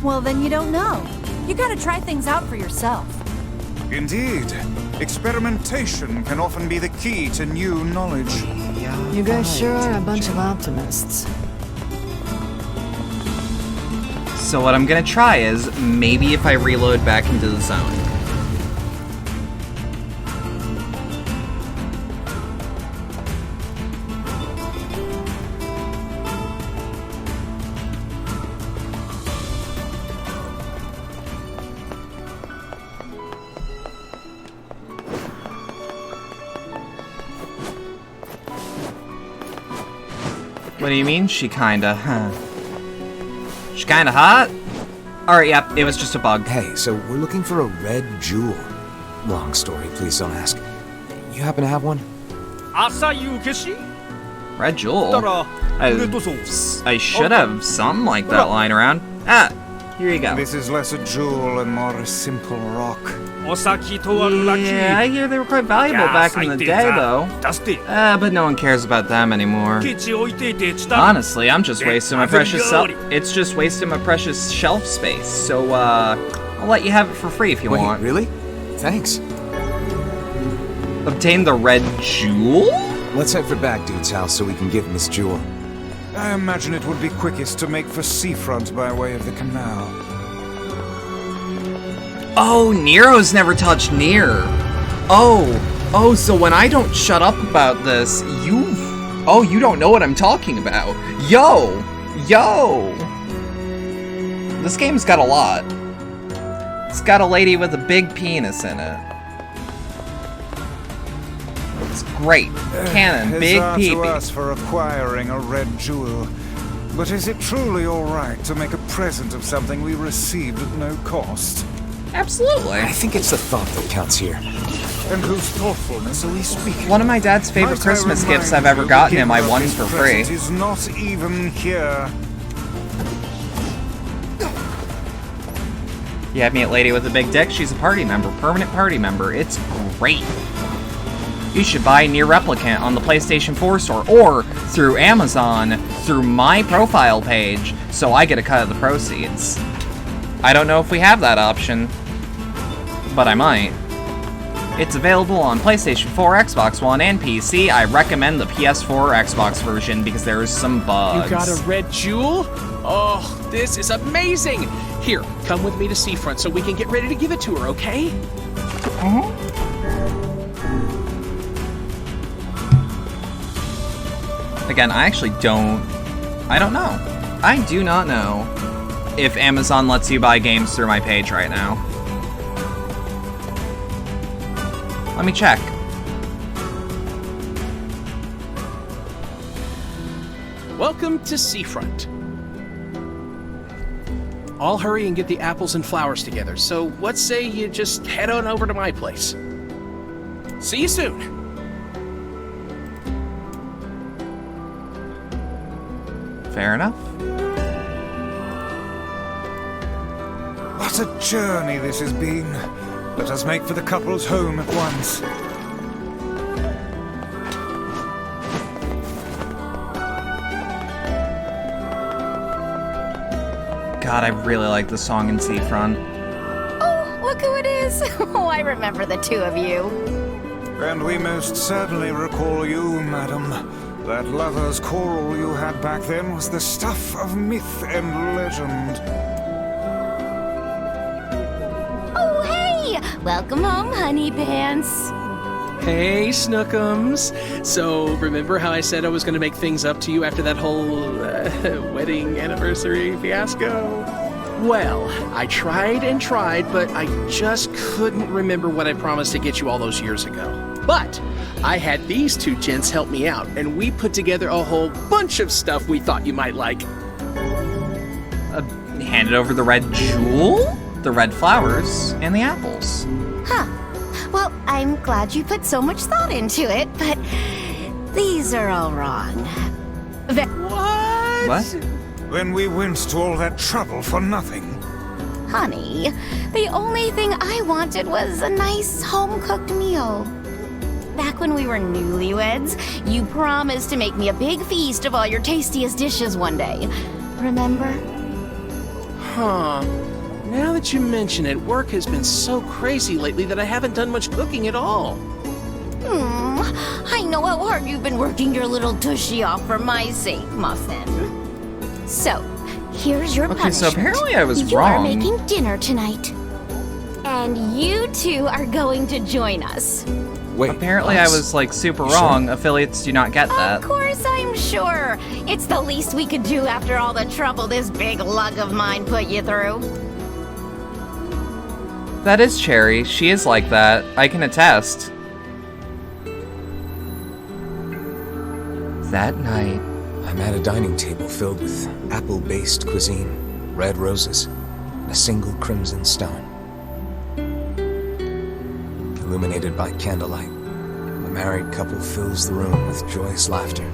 Speaker 8: Well, then you don't know. You gotta try things out for yourself.
Speaker 2: Indeed. Experimentation can often be the key to new knowledge.
Speaker 7: You guys sure are a bunch of optimists.
Speaker 1: So what I'm gonna try is, maybe if I reload back into the zone. What do you mean, she kinda, huh? She kinda hot? Alright, yep, it was just a bug.
Speaker 3: Hey, so we're looking for a red jewel. Long story, please don't ask. You happen to have one?
Speaker 1: Red jewel? I should have something like that lying around. Ah, here you go.
Speaker 2: This is less a jewel and more a simple rock.
Speaker 1: Yeah, I hear they were quite valuable back in the day, though. But no one cares about them anymore. Honestly, I'm just wasting my precious it's just wasting my precious shelf space. So, I'll let you have it for free if you want.
Speaker 3: Really? Thanks.
Speaker 1: Obtain the red jewel?
Speaker 3: Let's head for Back Dude's house so we can give him his jewel.
Speaker 2: I imagine it would be quickest to make for Seafront by way of the canal.
Speaker 1: Oh, Nero's never touched Nier. Oh, so when I don't shut up about this, you don't know what I'm talking about. Yo! This game's got a lot. It's got a lady with a big penis in it. It's great. Cannon, big
Speaker 2: to
Speaker 1: peepee.
Speaker 2: us for acquiring a red jewel. But is it truly alright to make a present of something we received at no cost?
Speaker 1: Absolutely.
Speaker 3: I think it's the thought that counts here.
Speaker 2: And whose thoughtfulness are we speaking?
Speaker 1: One of my dad's favorite Christmas gifts I've ever gotten him, I won for free.
Speaker 2: Is not even here.
Speaker 1: You have me at Lady with a Big Dick. She's a party member, permanent party member. It's great. You should buy Nier Replicant on the PlayStation 4 store or through Amazon through my profile page, so I get a cut of the proceeds. I don't know if we have that option, but I might. It's available on PlayStation 4, Xbox One, and PC. I recommend the PS4 or Xbox version because there is some bugs.
Speaker 6: You got a red jewel? Oh, this is amazing! Here, come with me to Seafront so we can get ready to give it to her, okay?
Speaker 1: Again, I actually I don't know. I do not know if Amazon lets you buy games through my page right now. Let me check.
Speaker 6: Welcome to Seafront. I'll hurry and get the apples and flowers together, so what say you just head on over to my place? See you soon.
Speaker 1: Fair enough.
Speaker 2: What a journey this has been. Let us make for the couple's home at once.
Speaker 1: God, I really like the song in Seafront.
Speaker 8: Oh, look who it is. Oh, I remember the two of you.
Speaker 2: And we most certainly recall you, madam. That lover's quarrel you had back then was the stuff of myth and legend.
Speaker 8: Oh, hey! Welcome home, honey pants.
Speaker 6: Hey, Snookums. So, remember how I said I was going to make things up to you after that whole wedding anniversary fiasco? Well, I tried and tried, but I just couldn't remember what I promised to get you all those years ago. But I had these two gents help me out, and we put together a whole bunch of stuff we thought you might like.
Speaker 1: Handed over the red jewel, the red flowers, and the apples.
Speaker 8: Huh. Well, I'm glad you put so much thought into it, but these are all wrong.
Speaker 6: What?
Speaker 2: Then we went to all that trouble for nothing.
Speaker 8: Honey, the only thing I wanted was a nice home-cooked meal. Back when we were newlyweds, you promised to make me a big feast of all your tastiest dishes one day. Remember?
Speaker 6: Huh. Now that you mention it, work has been so crazy lately that I haven't done much cooking at all.
Speaker 8: I know how hard you've been working your little tushy off for my sake, Muffin. So, here's your punishment.
Speaker 1: So apparently I was
Speaker 8: you
Speaker 1: wrong.
Speaker 8: You are making dinner tonight. And you two are going to join us.
Speaker 3: Wait,
Speaker 1: Apparently I was, like, super wrong. Affiliates do not get that.
Speaker 8: Of course, I'm sure. It's the least we could do after all the trouble this big lug of mine put you through.
Speaker 1: That is Cherry. She is like that. I can attest. That night,
Speaker 3: I'm at a dining table filled with apple-based cuisine, red roses, and a single crimson stone. Illuminated by candlelight, the married couple fills the room with joyous laughter.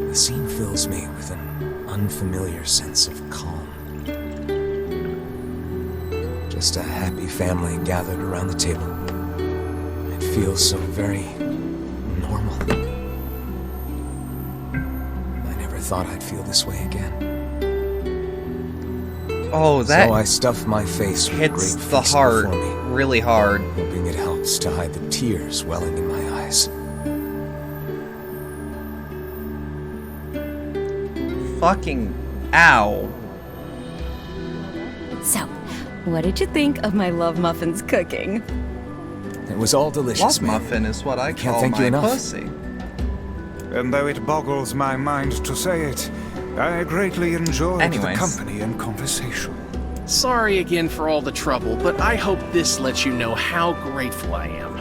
Speaker 3: The scene fills me with an unfamiliar sense of calm. Just a happy family gathered around the table. It feels so very normal. I never thought I'd feel this way again.
Speaker 1: oh, that
Speaker 3: So I stuff my face with
Speaker 1: hits
Speaker 3: great
Speaker 1: the
Speaker 3: feast
Speaker 1: heart
Speaker 3: before me,
Speaker 1: really hard.
Speaker 3: hoping it helps to hide the tears welling in my eyes.
Speaker 1: Fucking ow.
Speaker 8: So, what did you think of my Love Muffin's cooking?
Speaker 3: It was all delicious,
Speaker 1: Love
Speaker 3: man.
Speaker 1: muffin is what I
Speaker 3: Can't
Speaker 1: call
Speaker 3: thank you
Speaker 1: my
Speaker 3: enough.
Speaker 1: pussy.
Speaker 2: And though it boggles my mind to say it, I greatly enjoyed the
Speaker 1: Anyways.
Speaker 2: company and conversation.
Speaker 6: Sorry again for all the trouble, but I hope this lets you know how grateful I am.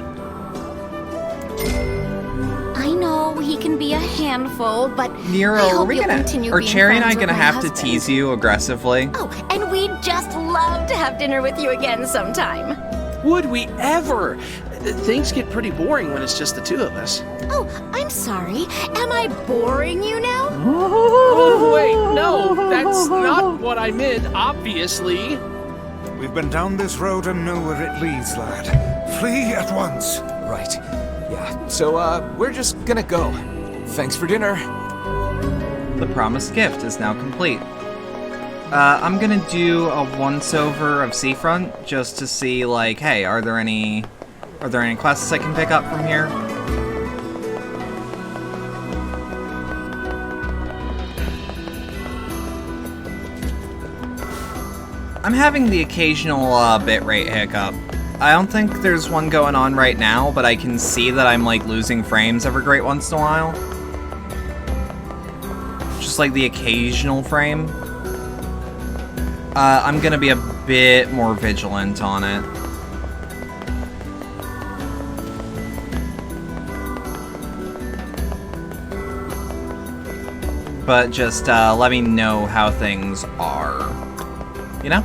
Speaker 8: I know he can be a handful, but
Speaker 1: Nero,
Speaker 8: I
Speaker 1: are
Speaker 8: hope
Speaker 1: we
Speaker 8: you'll
Speaker 1: gonna...
Speaker 8: continue
Speaker 1: Are
Speaker 8: being
Speaker 1: Cherry and I
Speaker 8: friends with
Speaker 1: gonna
Speaker 8: my
Speaker 1: have
Speaker 8: husband.
Speaker 1: to tease you aggressively?
Speaker 8: Oh, and we'd just love to have dinner with you again sometime.
Speaker 6: Would we ever? Things get pretty boring when it's just the two of us.
Speaker 8: Oh, I'm sorry. Am I boring you now?
Speaker 6: Oh, wait, no, that's not what I meant, obviously.
Speaker 2: We've been down this road and know where it leads, lad. Flee at once.
Speaker 3: Right. Yeah. So, we're just gonna go. Thanks for dinner.
Speaker 1: The promised gift is now complete. I'm gonna do a once-over of Seafront just to see, like, hey, are there any quests I can pick up from here? I'm having the occasional bitrate hiccup. I don't think there's one going on right now, but I can see that I'm, like, losing frames every great once in a while. Just like the occasional frame. I'm gonna be a bit more vigilant on it. but just let me know how things are. You know?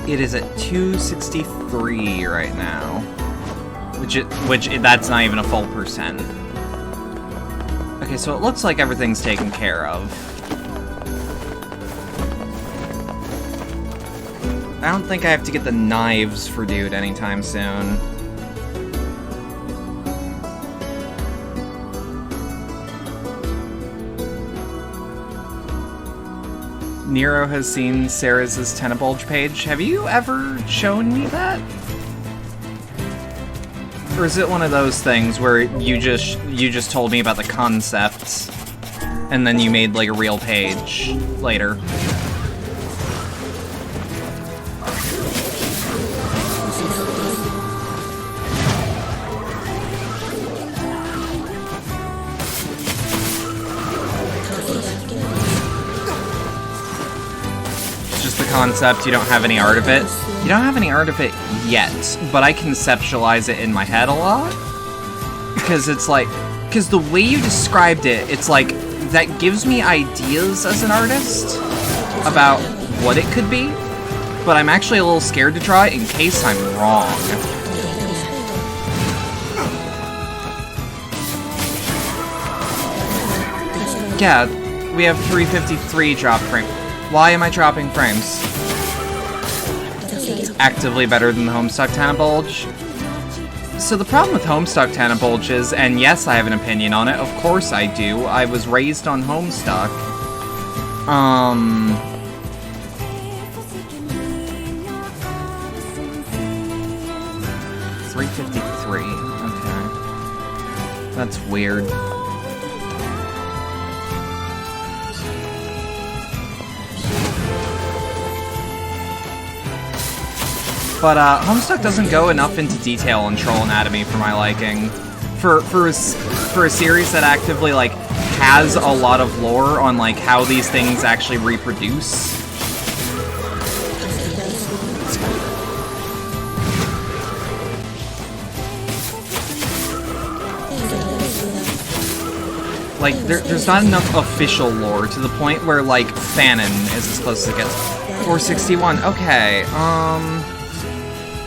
Speaker 1: It is at 263 right now, which that's not even a full percent. Okay, so it looks like everything's taken care of. I don't think I have to get the knives for dude anytime soon. Nero has seen Sarah's Tenabulge page. Have you ever shown me that? Or is it one of those things where you just told me about the concepts and then you made like a real page later? Concept, you don't have any art of it. You don't have any art of it yet, but I conceptualize it in my head a lot. Because it's like, because the way you described it, it's like, that gives me ideas as an artist about what it could be, but I'm actually a little scared to try in case I'm wrong. Yeah, we have 353 drop frame. Why am I dropping frames? Actively better than the Homestuck Tenabulge. So the problem with Homestuck Tenabulge is, and yes, I have an opinion on it, of course I do, I was raised on Homestuck. 353, okay. That's weird. But Homestuck doesn't go enough into detail on troll anatomy for my liking. For a series that actively like has a lot of lore on like how these things actually reproduce. Like there's not enough official lore to the point where like Fanon is as close as it gets. 461. Okay.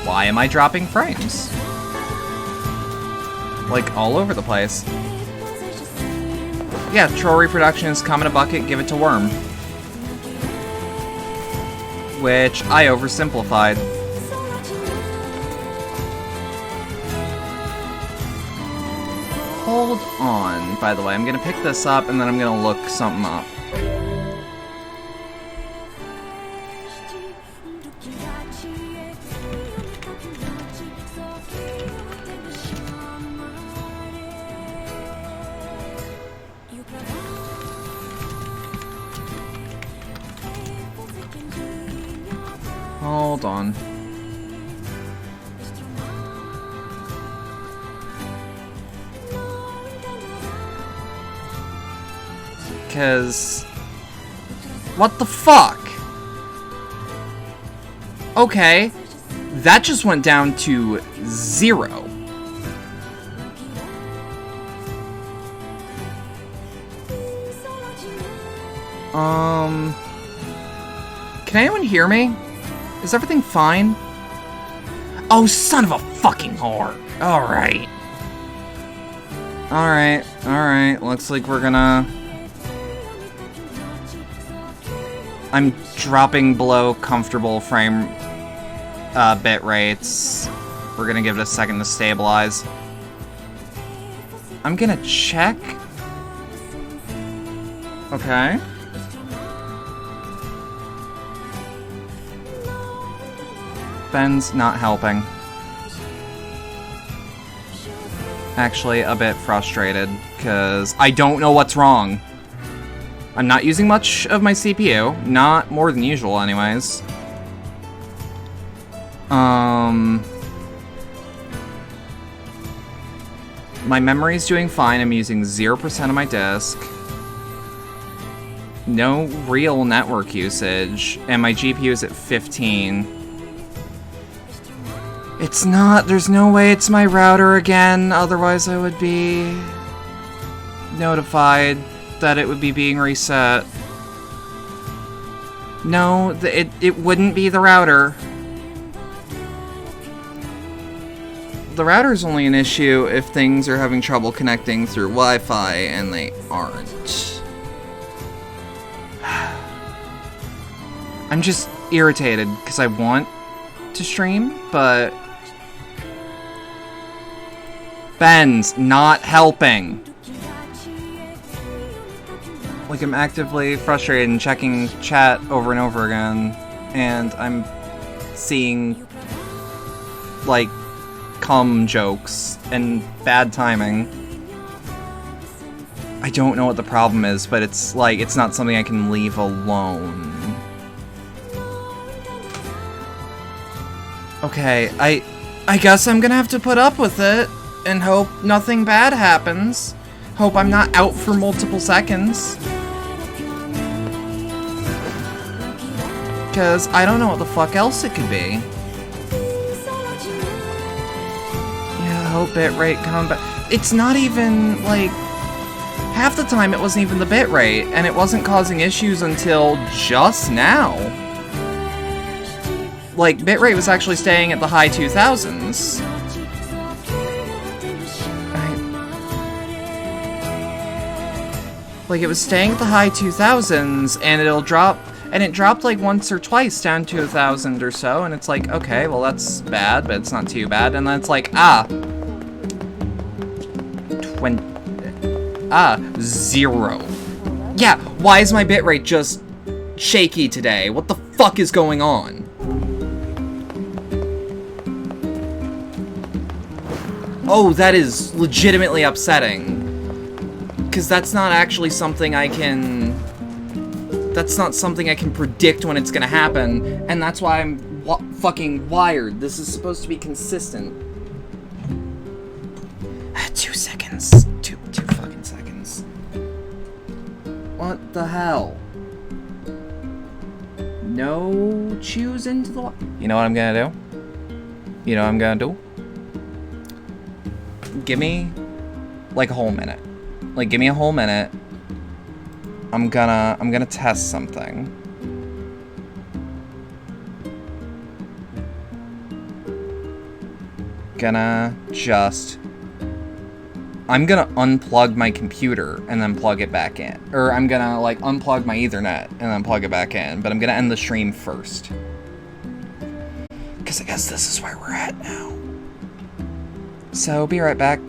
Speaker 1: Why am I dropping frames? Like, all over the place. Yeah, troll reproductions, come in a bucket, give it to worm. Which I oversimplified. Hold on, by the way. I'm gonna pick this up, and then I'm gonna look something up. Hold on. Because... what the fuck? Okay. That just went down to 0. Can anyone hear me? Is everything fine? Oh, son of a fucking whore. Alright. Alright. Looks like we're gonna... I'm dropping below comfortable frame bit rates. We're gonna give it a second to stabilize. I'm gonna check. Okay. Ben's not helping. Actually, a bit frustrated, because I don't know what's wrong. I'm not using much of my CPU. Not more than usual, anyways. My memory's doing fine. I'm using 0% of my disk. No real network usage. And my GPU is at 15. It's not. There's no way it's my router again. Otherwise, I would be notified that it would be being reset. No, it wouldn't be the router. The router's only an issue if things are having trouble connecting through Wi-Fi, and they aren't. I'm just irritated because I want to stream, but Ben's not helping. Like, I'm actively frustrated and checking chat over and over again, and I'm seeing, like, cum jokes and bad timing. I don't know what the problem is, but it's like, it's not something I can leave alone. Okay, I guess I'm gonna have to put up with it and hope nothing bad happens. Hope I'm not out for multiple seconds. Because I don't know what the fuck else it could be. Yeah, hope bitrate come back. It's not even, like, half the time it wasn't even the bitrate, and it wasn't causing issues until just now. Like, bitrate was actually staying at the high 2000s. Like, it was staying at the high 2000s, and it'll drop, and it dropped like once or twice down to 1,000 or so, and it's like, okay, well that's bad, but it's not too bad, and then it's like, 0. Yeah, why is my bitrate just shaky today? What the fuck is going on? Oh, that is legitimately upsetting. Because that's not actually something I can... That's not something I can predict when it's gonna happen, and that's why I'm fucking wired. This is supposed to be consistent. 2 seconds. Two fucking seconds. What the hell? No choose into the... You know what I'm gonna do? You know what I'm gonna do? Give me, like, a whole minute. Like, give me a whole minute. I'm gonna test something. I'm gonna unplug my computer and then plug it back in. Or I'm gonna, like, unplug my Ethernet and then plug it back in. But I'm gonna end the stream first. Because I guess this is where we're at now. So, be right back.